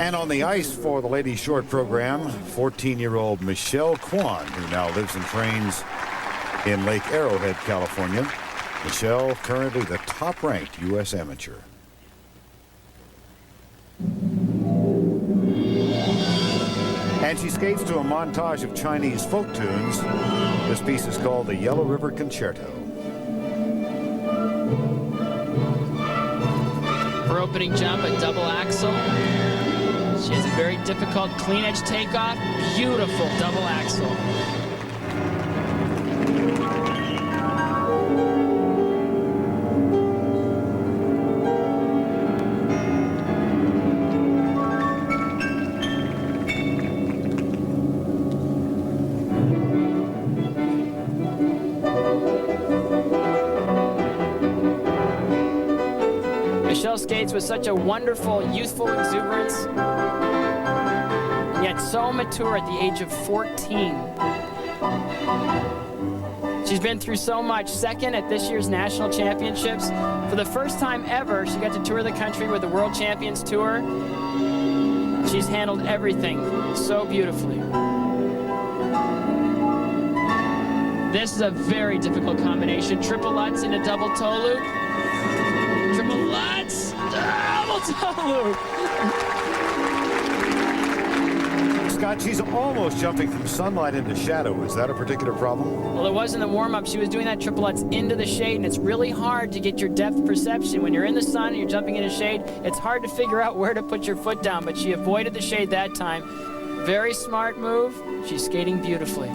And on the ice for the ladies short program, 14-year-old Michelle Kwan, who now lives and trains in Lake Arrowhead, California. Michelle, currently the top-ranked U.S. amateur. And she skates to a montage of Chinese folk tunes. This piece is called the Yellow River Concerto. Her opening jump, a double axel. She has a very difficult clean edge takeoff. Beautiful double axel. Michelle skates with such a wonderful, youthful exuberance, and yet so mature at the age of 14. She's been through so much. Second at this year's national championships. For the first time ever, she got to tour the country with the World Champions Tour. She's handled everything so beautifully. This is a very difficult combination. Triple Lutz into double toe loop. Triple Lutz, double toe loop. Scott, she's almost jumping from sunlight into shadow. Is that a particular problem? Well, it was in the warm-up. She was doing that triple Lutz into the shade, and it's really hard to get your depth perception. When you're in the sun and you're jumping into shade, it's hard to figure out where to put your foot down, but she avoided the shade that time. Very smart move. She's skating beautifully.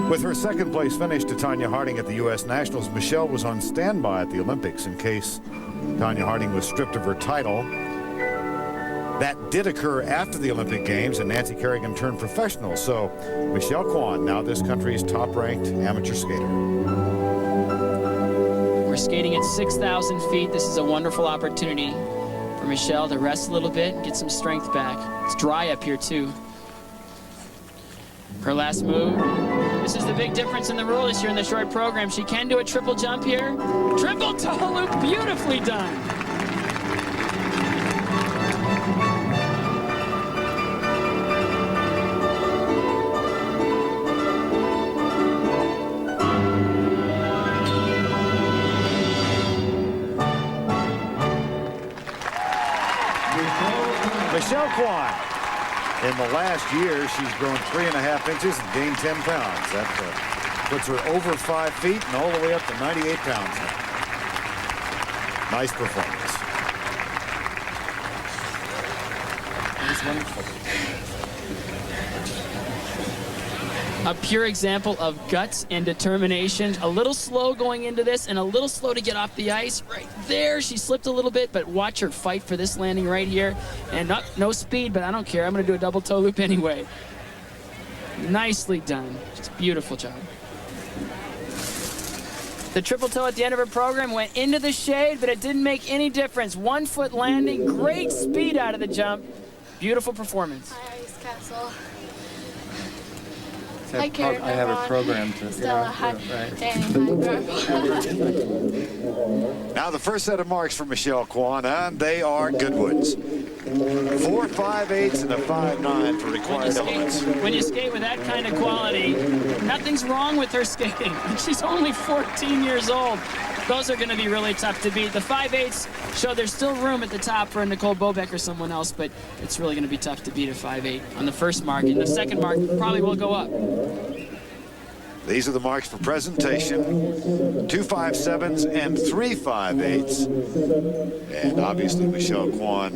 With her second place finish to Tanya Harding at the U.S. Nationals, Michelle was on standby at the Olympics in case Tanya Harding was stripped of her title. That did occur after the Olympic Games, and Nancy Kerrigan turned professional. So Michelle Kwan, now this country's top-ranked amateur skater. We're skating at 6,000 feet. This is a wonderful opportunity for Michelle to rest a little bit and get some strength back. It's dry up here, too. Her last move. This is the big difference in the rule this year in the short program. She can do a triple jump here. Triple toe loop, beautifully done. Michelle Kwan. In the last year, she's grown 3.5 inches and gained 10 pounds. That puts her over 5 feet and all the way up to 98 pounds now. Nice performance. That's wonderful. A pure example of guts and determination. A little slow going into this and a little slow to get off the ice. Right there, she slipped a little bit, but watch her fight for this landing right here. And no speed, but I don't care. I'm going to do a double toe loop anyway. Nicely done. Just a beautiful job. The triple toe at the end of her program went into the shade, but it didn't make any difference. 1 foot landing, great speed out of the jump. Beautiful performance. Hi, Ice Castle. I have a program to Stella, hi. right. Danny, hi, Grandpa. Now the first set of marks for Michelle Kwan, and they are good ones. 4 5/8 and a 5/9 for required elements. When you skate with that kind of quality, nothing's wrong with her skating. She's only 14 years old. Those are going to be really tough to beat. The 5/8 show there's still room at the top for Nicole Bobeck or someone else, but it's really going to be tough to beat a 5/8 on the first mark, and the second mark probably will go up. These are the marks for presentation. 2 5/7s and 3 5/8s. And obviously Michelle Kwan,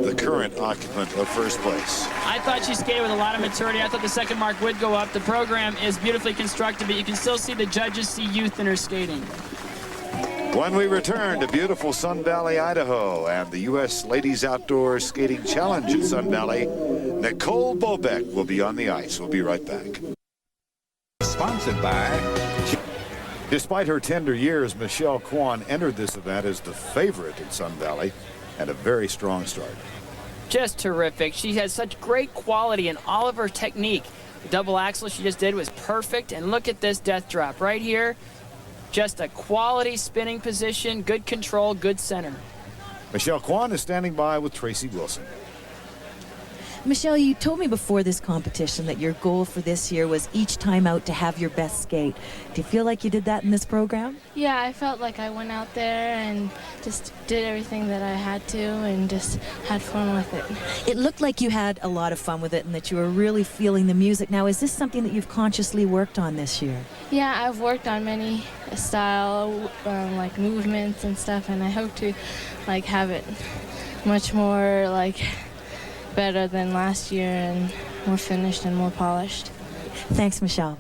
the current occupant of first place. I thought she skated with a lot of maturity. I thought the second mark would go up. The program is beautifully constructed, but you can still see the judges see youth in her skating. When we return to beautiful Sun Valley, Idaho, and the U.S. Ladies Outdoor Skating Challenge at Sun Valley, Nicole Bobeck will be on the ice. We'll be right back. Sponsored by... Despite her tender years, Michelle Kwan entered this event as the favorite at Sun Valley and a very strong start. Just terrific. She has such great quality in all of her technique. The double axel she just did was perfect, and look at this death drop right here. Just a quality spinning position, good control, good center. Michelle Kwan is standing by with Tracy Wilson. Michelle, you told me before this competition that your goal for this year was each time out to have your best skate. Do you feel like you did that in this program? Yeah, I felt like I went out there and just did everything that I had to and just had fun with it. It looked like you had a lot of fun with it and that you were really feeling the music. Now, is this something that you've consciously worked on this year? Yeah, I've worked on many style, like movements and stuff, and I hope to like have it much more like better than last year and more finished and more polished. Thanks, Michelle.